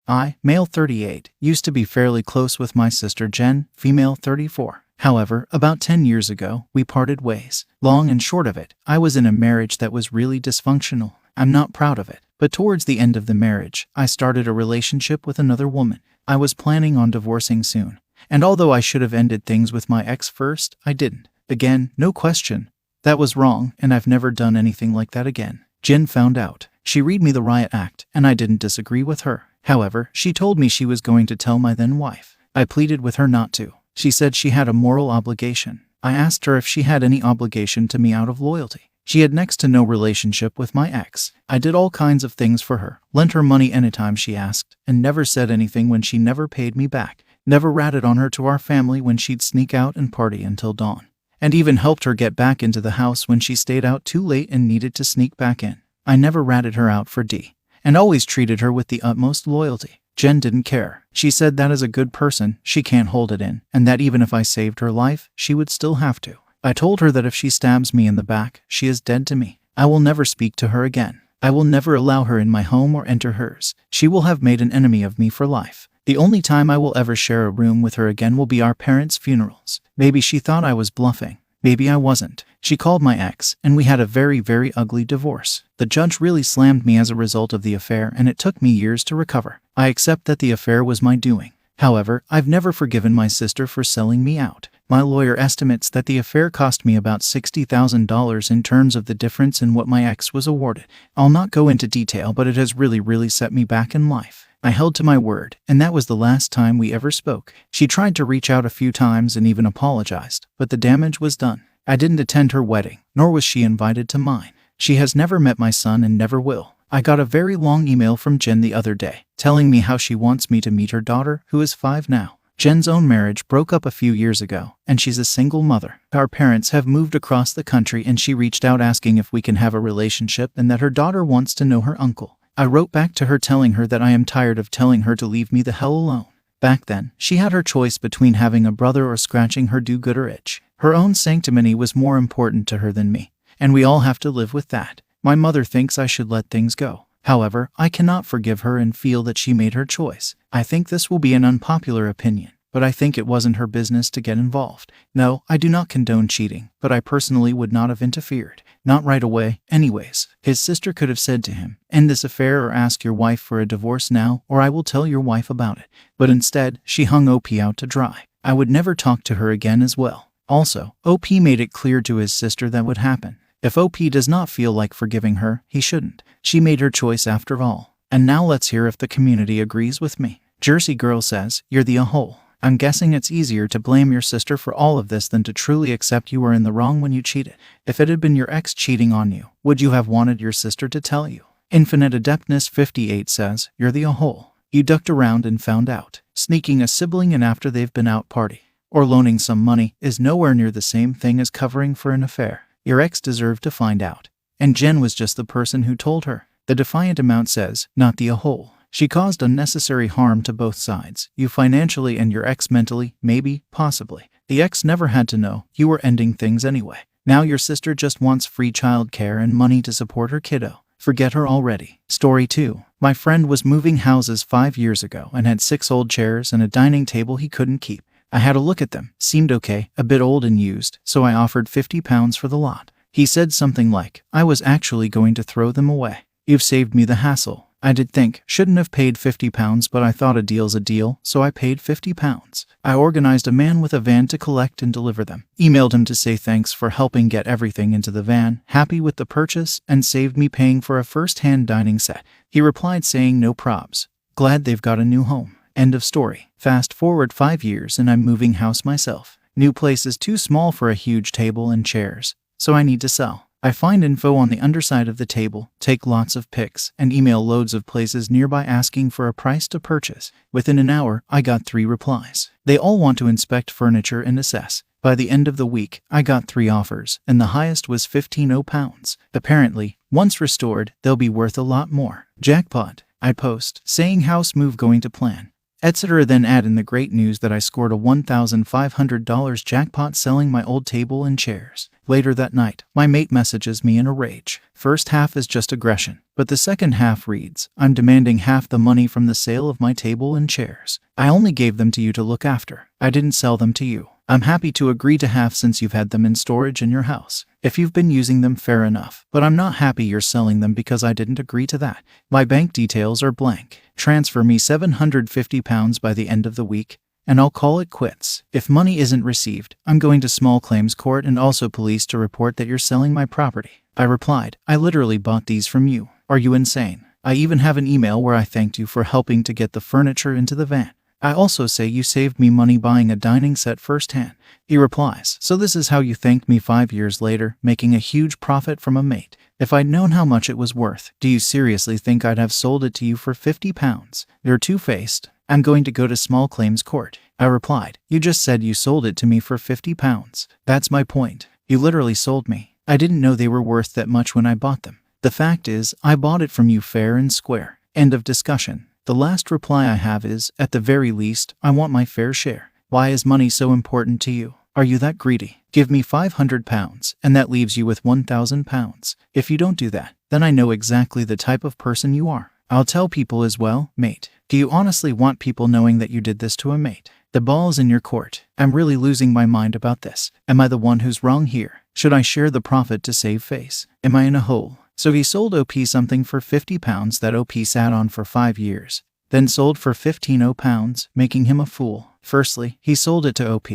I, male 38, used to be fairly close with my sister Jen, female 34. However, about 10 years ago, we parted ways. Long and short of it, I was in a marriage that was really dysfunctional. I'm not proud of it, but towards the end of the marriage, I started a relationship with another woman. I was planning on divorcing soon, and although I should have ended things with my ex first, I didn't. Again, no question. That was wrong, and I've never done anything like that again. Jen found out. She read me the riot act, and I didn't disagree with her. However, she told me she was going to tell my then wife. I pleaded with her not to. She said she had a moral obligation. I asked her if she had any obligation to me out of loyalty. She had next to no relationship with my ex. I did all kinds of things for her, lent her money anytime she asked, and never said anything when she never paid me back. Never ratted on her to our family when she'd sneak out and party until dawn. And even helped her get back into the house when she stayed out too late and needed to sneak back in. I never ratted her out for D, and always treated her with the utmost loyalty. Jen didn't care. She said that as a good person, she can't hold it in, and that even if I saved her life, she would still have to. I told her that if she stabs me in the back, she is dead to me. I will never speak to her again. I will never allow her in my home or enter hers. She will have made an enemy of me for life. The only time I will ever share a room with her again will be our parents' funerals. Maybe she thought I was bluffing. Maybe I wasn't. She called my ex, and we had a very, very ugly divorce. The judge really slammed me as a result of the affair, and it took me years to recover. I accept that the affair was my doing. However, I've never forgiven my sister for selling me out. My lawyer estimates that the affair cost me about $60,000 in terms of the difference in what my ex was awarded. I'll not go into detail, but it has really set me back in life. I held to my word, and that was the last time we ever spoke. She tried to reach out a few times and even apologized, but the damage was done. I didn't attend her wedding, nor was she invited to mine. She has never met my son and never will. I got a very long email from Jen the other day, telling me how she wants me to meet her daughter, who is 5 now. Jen's own marriage broke up a few years ago, and she's a single mother. Our parents have moved across the country, and she reached out asking if we can have a relationship and that her daughter wants to know her uncle. I wrote back to her telling her that I am tired of telling her to leave me the hell alone. Back then, she had her choice between having a brother or scratching her do-gooder itch. Her own sanctimony was more important to her than me, and we all have to live with that. My mother thinks I should let things go. However, I cannot forgive her and feel that she made her choice. I think this will be an unpopular opinion, but I think it wasn't her business to get involved. No, I do not condone cheating, but I personally would not have interfered. Not right away, anyways. His sister could have said to him, "End this affair or ask your wife for a divorce now, or I will tell your wife about it." But instead, she hung OP out to dry. I would never talk to her again as well. Also, OP made it clear to his sister that would happen. If OP does not feel like forgiving her, he shouldn't. She made her choice after all. And now let's hear if the community agrees with me. Jersey Girl says, "You're the a-hole." I'm guessing it's easier to blame your sister for all of this than to truly accept you were in the wrong when you cheated. If it had been your ex cheating on you, would you have wanted your sister to tell you? Infinite Adeptness 58 says, "You're the a-hole. You ducked around and found out. Sneaking a sibling in after they've been out party, or loaning some money, is nowhere near the same thing as covering for an affair. Your ex deserved to find out. And Jen was just the person who told her." The defiant amount says, "Not the a-hole. She caused unnecessary harm to both sides, you financially and your ex mentally, maybe, possibly. The ex never had to know. You were ending things anyway. Now your sister just wants free child care and money to support her kiddo. Forget her already." Story 2. My friend was moving houses 5 years ago and had 6 old chairs and a dining table he couldn't keep. I had a look at them. Seemed okay, a bit old and used, so I offered £50 for the lot. He said something like, "I was actually going to throw them away. You've saved me the hassle." I did think, shouldn't have paid £50, but I thought a deal's a deal, so I paid £50. I organized a man with a van to collect and deliver them. Emailed him to say thanks for helping get everything into the van, happy with the purchase, and saved me paying for a first-hand dining set. He replied saying no probs. Glad they've got a new home. End of story. Fast forward 5 years and I'm moving house myself. New place is too small for a huge table and chairs, so I need to sell. I find info on the underside of the table, take lots of pics, and email loads of places nearby asking for a price to purchase. Within an hour, I got 3 replies. They all want to inspect furniture and assess. By the end of the week, I got 3 offers, and the highest was £15. Apparently, once restored, they'll be worth a lot more. Jackpot. I post, saying house move going to plan. etc. Then add in the great news that I scored a $1,500 jackpot selling my old table and chairs. Later that night, my mate messages me in a rage. First half is just aggression, but the second half reads, I'm demanding half the money from the sale of my table and chairs. I only gave them to you to look after. I didn't sell them to you. I'm happy to agree to half since you've had them in storage in your house. If you've been using them, fair enough, but I'm not happy you're selling them because I didn't agree to that. My bank details are blank. Transfer me £750 by the end of the week, and I'll call it quits. If money isn't received, I'm going to small claims court and also police to report that you're selling my property. I replied, I literally bought these from you. Are you insane? I even have an email where I thanked you for helping to get the furniture into the van. I also say you saved me money buying a dining set firsthand. He replies, so this is how you thanked me 5 years later, making a huge profit from a mate. If I'd known how much it was worth, do you seriously think I'd have sold it to you for £50? You're two-faced. I'm going to go to small claims court. I replied, you just said you sold it to me for £50. That's my point. You literally sold me. I didn't know they were worth that much when I bought them. The fact is, I bought it from you fair and square. End of discussion. The last reply I have is, at the very least, I want my fair share. Why is money so important to you? Are you that greedy? Give me £500, and that leaves you with £1,000. If you don't do that, then I know exactly the type of person you are. I'll tell people as well, mate. Do you honestly want people knowing that you did this to a mate? The ball's in your court. I'm really losing my mind about this. Am I the one who's wrong here? Should I share the profit to save face? Am I in a hole? So he sold OP something for £50 that OP sat on for 5 years, then sold for £15, making him a fool. Firstly, he sold it to OP.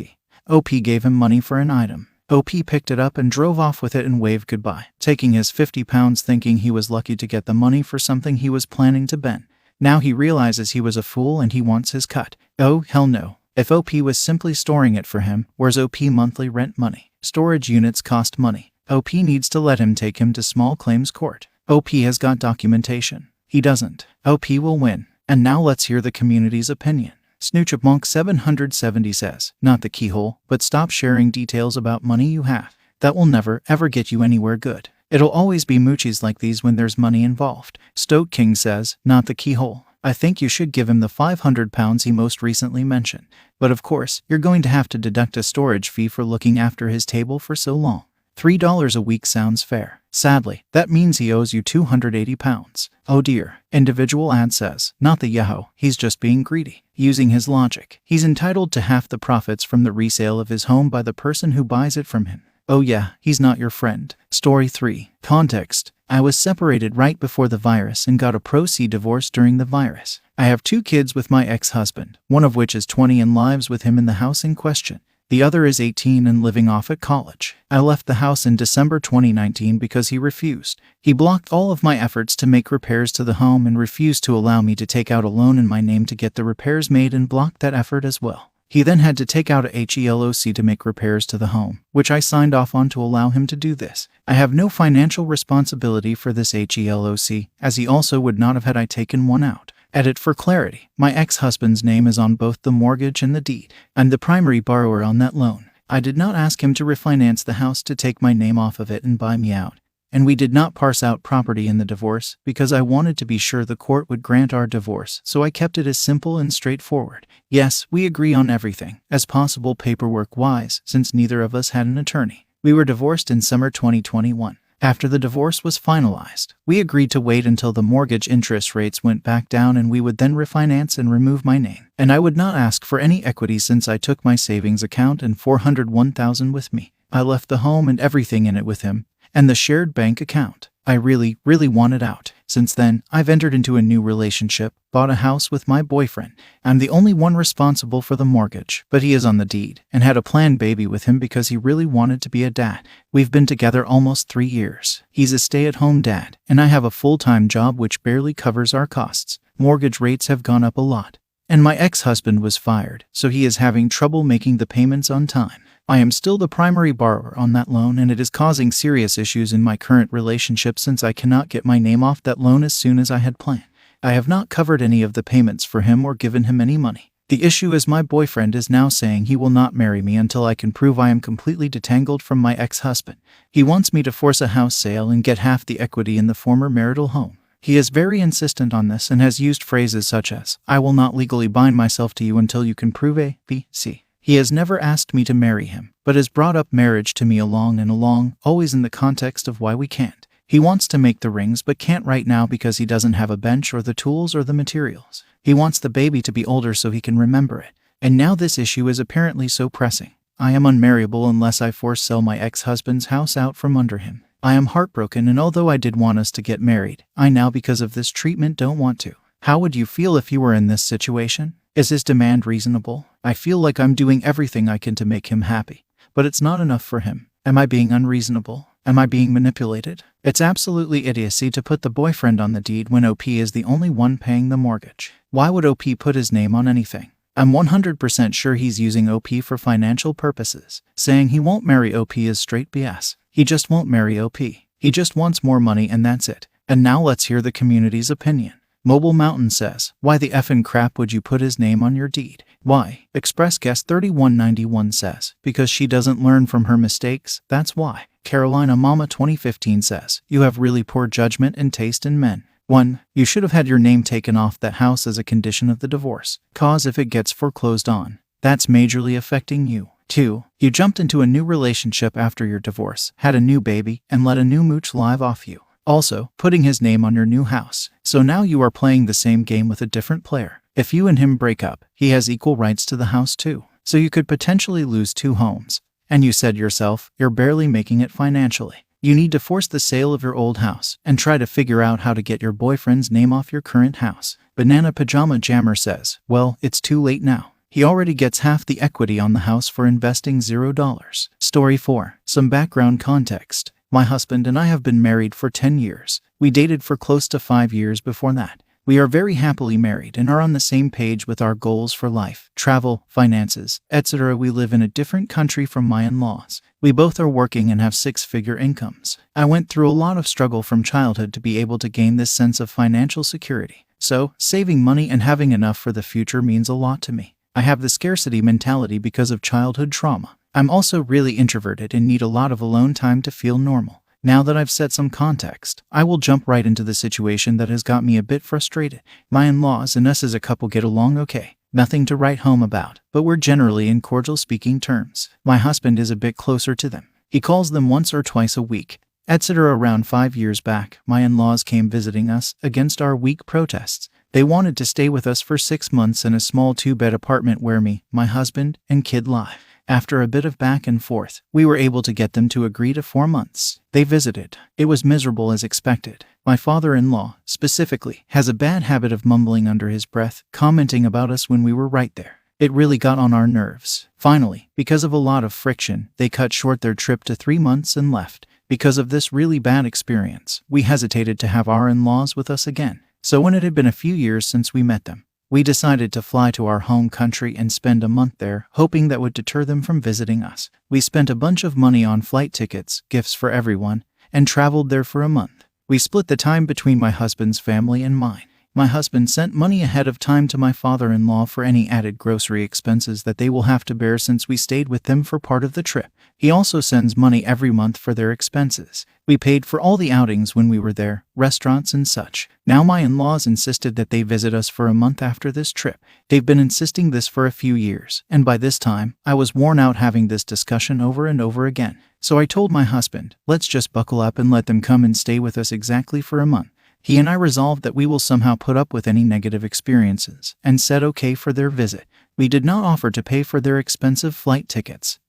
OP gave him money for an item. OP picked it up and drove off with it and waved goodbye, taking his £50 thinking he was lucky to get the money for something he was planning to bend. Now he realizes he was a fool and he wants his cut. Oh, hell no. If OP was simply storing it for him, where's OP monthly rent money? Storage units cost money. OP needs to let him take him to small claims court. OP has got documentation. He doesn't. OP will win. And now let's hear the community's opinion. Snoochipmonk 770 says, not the keyhole, but stop sharing details about money you have. That will never, ever get you anywhere good. It'll always be moochies like these when there's money involved. Stoke King says, not the keyhole. I think you should give him the £500 he most recently mentioned. But of course, you're going to have to deduct a storage fee for looking after his table for so long. $3 a week sounds fair. Sadly, that means he owes you £280. Oh dear. Individual ad says, not the Yahoo, he's just being greedy. Using his logic, he's entitled to half the profits from the resale of his home by the person who buys it from him. Oh yeah, he's not your friend. Story 3. Context. I was separated right before the virus and got a pro-se divorce during the virus. I have 2 kids with my ex-husband, one of which is 20 and lives with him in the house in question. The other is 18 and living off at college. I left the house in December 2019 because he refused. He blocked all of my efforts to make repairs to the home and refused to allow me to take out a loan in my name to get the repairs made and blocked that effort as well. He then had to take out a HELOC to make repairs to the home, which I signed off on to allow him to do this. I have no financial responsibility for this HELOC, as he also would not have had I taken one out. Edit for clarity. My ex-husband's name is on both the mortgage and the deed. I'm the primary borrower on that loan. I did not ask him to refinance the house to take my name off of it and buy me out. And we did not parse out property in the divorce because I wanted to be sure the court would grant our divorce, so I kept it as simple and straightforward. Yes, we agree on everything, as possible paperwork-wise, since neither of us had an attorney. We were divorced in summer 2021. After the divorce was finalized, we agreed to wait until the mortgage interest rates went back down and we would then refinance and remove my name. And I would not ask for any equity since I took my savings account and $401,000 with me. I left the home and everything in it with him, and the shared bank account. I really wanted out. Since then, I've entered into a new relationship, bought a house with my boyfriend. I'm the only one responsible for the mortgage, but he is on the deed, and had a planned baby with him because he really wanted to be a dad. We've been together almost 3 years. He's a stay-at-home dad, and I have a full-time job which barely covers our costs. Mortgage rates have gone up a lot. And my ex-husband was fired, so he is having trouble making the payments on time. I am still the primary borrower on that loan, and it is causing serious issues in my current relationship since I cannot get my name off that loan as soon as I had planned. I have not covered any of the payments for him or given him any money. The issue is my boyfriend is now saying he will not marry me until I can prove I am completely detangled from my ex-husband. He wants me to force a house sale and get half the equity in the former marital home. He is very insistent on this and has used phrases such as, "I will not legally bind myself to you until you can prove A, B, C." He has never asked me to marry him, but has brought up marriage to me along and along, always in the context of why we can't. He wants to make the rings but can't right now because he doesn't have a bench or the tools or the materials. He wants the baby to be older so he can remember it. And now this issue is apparently so pressing. I am unmarriable unless I sell my ex-husband's house out from under him. I am heartbroken, and although I did want us to get married, I now, because of this treatment, don't want to. How would you feel if you were in this situation? Is his demand reasonable? I feel like I'm doing everything I can to make him happy, but it's not enough for him. Am I being unreasonable? Am I being manipulated? It's absolutely idiocy to put the boyfriend on the deed when OP is the only one paying the mortgage. Why would OP put his name on anything? I'm 100% sure he's using OP for financial purposes. Saying he won't marry OP is straight BS. He just won't marry OP. He just wants more money and that's it. And now let's hear the community's opinion. Mobile Mountain says, "Why the effing crap would you put his name on your deed?" Why? Express Guest 3191 says, "Because she doesn't learn from her mistakes, that's why." Carolina Mama 2015 says, "You have really poor judgment and taste in men. 1. You should have had your name taken off that house as a condition of the divorce, cause if it gets foreclosed on, that's majorly affecting you. 2. You jumped into a new relationship after your divorce, had a new baby, and let a new mooch live off you. Also, putting his name on your new house. So now you are playing the same game with a different player. If you and him break up, he has equal rights to the house too. So you could potentially lose 2 homes. And you said yourself, you're barely making it financially. You need to force the sale of your old house and try to figure out how to get your boyfriend's name off your current house." Banana Pajama Jammer says, "Well, it's too late now. He already gets half the equity on the house for investing $0. Story 4. Some background context. My husband and I have been married for 10 years. We dated for close to 5 years before that. We are very happily married and are on the same page with our goals for life, travel, finances, etc. We live in a different country from my in-laws. We both are working and have 6-figure incomes. I went through a lot of struggle from childhood to be able to gain this sense of financial security. So, saving money and having enough for the future means a lot to me. I have the scarcity mentality because of childhood trauma. I'm also really introverted and need a lot of alone time to feel normal. Now that I've set some context, I will jump right into the situation that has got me a bit frustrated. My in-laws and us as a couple get along okay. Nothing to write home about, but we're generally in cordial speaking terms. My husband is a bit closer to them. He calls them once or twice a week, etc. Around 5 years back, my in-laws came visiting us against our weak protests. They wanted to stay with us for 6 months in a small 2-bed apartment where me, my husband, and kid live. After a bit of back and forth, we were able to get them to agree to 4 months. They visited. It was miserable as expected. My father-in-law, specifically, has a bad habit of mumbling under his breath, commenting about us when we were right there. It really got on our nerves. Finally, because of a lot of friction, they cut short their trip to 3 months and left. Because of this really bad experience, we hesitated to have our in-laws with us again. So when it had been a few years since we met them, we decided to fly to our home country and spend a month there, hoping that would deter them from visiting us. We spent a bunch of money on flight tickets, gifts for everyone, and traveled there for a month. We split the time between my husband's family and mine. My husband sent money ahead of time to my father-in-law for any added grocery expenses that they will have to bear since we stayed with them for part of the trip. He also sends money every month for their expenses. We paid for all the outings when we were there, restaurants and such. Now my in-laws insisted that they visit us for a month after this trip. They've been insisting this for a few years, and by this time, I was worn out having this discussion over and over again. So I told my husband, let's just buckle up and let them come and stay with us exactly for a month. He and I resolved that we will somehow put up with any negative experiences, and said okay for their visit. We did not offer to pay for their expensive flight tickets.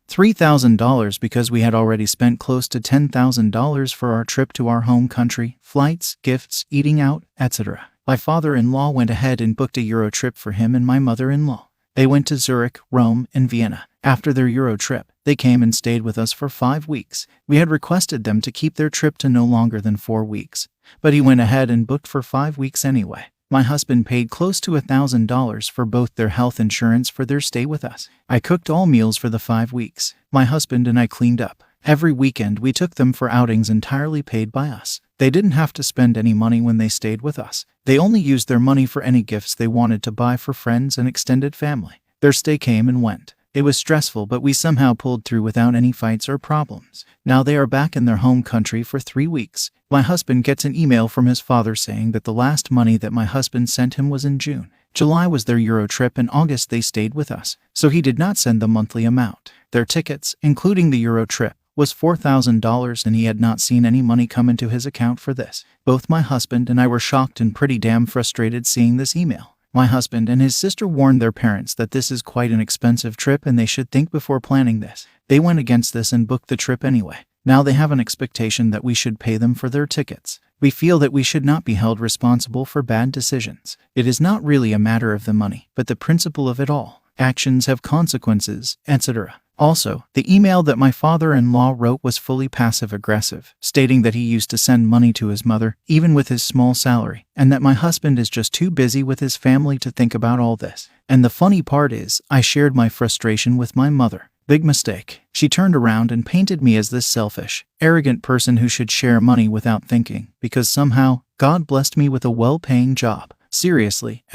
$3,000 because we had already spent close to $10,000 for our trip to our home country, flights, gifts, eating out, etc. My father-in-law went ahead and booked a Euro trip for him and my mother-in-law. They went to Zurich, Rome, and Vienna. After their Euro trip, they came and stayed with us for 5 weeks. We had requested them to keep their trip to no longer than 4 weeks, but he went ahead and booked for 5 weeks anyway. My husband paid close to $1,000 for both their health insurance for their stay with us. I cooked all meals for the 5 weeks. My husband and I cleaned up. Every weekend we took them for outings entirely paid by us. They didn't have to spend any money when they stayed with us. They only used their money for any gifts they wanted to buy for friends and extended family. Their stay came and went. It was stressful, but we somehow pulled through without any fights or problems. Now they are back in their home country for 3 weeks. My husband gets an email from his father saying that the last money that my husband sent him was in June. July was their Euro trip, and August they stayed with us, so he did not send the monthly amount. Their tickets, including the Euro trip, was $4,000, and he had not seen any money come into his account for this. Both my husband and I were shocked and pretty damn frustrated seeing this email. My husband and his sister warned their parents that this is quite an expensive trip and they should think before planning this. They went against this and booked the trip anyway. Now they have an expectation that we should pay them for their tickets. We feel that we should not be held responsible for bad decisions. It is not really a matter of the money, but the principle of it all. Actions have consequences, etc. Also, the email that my father-in-law wrote was fully passive-aggressive, stating that he used to send money to his mother, even with his small salary, and that my husband is just too busy with his family to think about all this. And the funny part is, I shared my frustration with my mother. Big mistake. She turned around and painted me as this selfish, arrogant person who should share money without thinking, because somehow, God blessed me with a well-paying job. Seriously,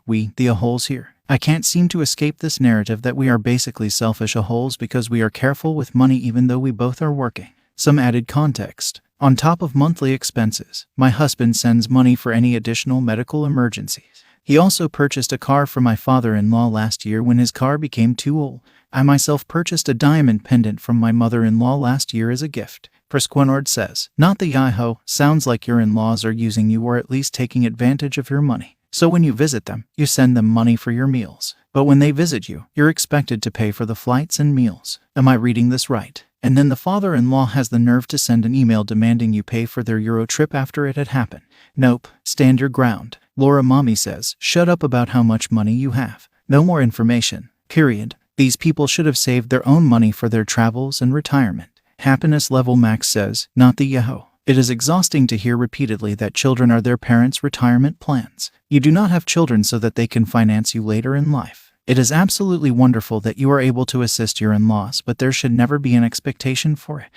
we, the a-holes here? I can't seem to escape this narrative that we are basically selfish a-holes because we are careful with money even though we both are working. Some added context. On top of monthly expenses, my husband sends money for any additional medical emergencies. He also purchased a car for my father-in-law last year when his car became too old. I myself purchased a diamond pendant from my mother-in-law last year as a gift. Presquinord says, not the Yahoo, sounds like your in-laws are using you or at least taking advantage of your money. So when you visit them, you send them money for your meals. But when they visit you, you're expected to pay for the flights and meals. Am I reading this right? And then the father-in-law has the nerve to send an email demanding you pay for their Euro trip after it had happened. Nope, stand your ground. Laura Mommy says, shut up about how much money you have. No more information. Period. These people should have saved their own money for their travels and retirement. Happiness Level Max says, not the Yahoo. It is exhausting to hear repeatedly that children are their parents' retirement plans. You do not have children so that they can finance you later in life. It is absolutely wonderful that you are able to assist your in-laws, but there should never be an expectation for it.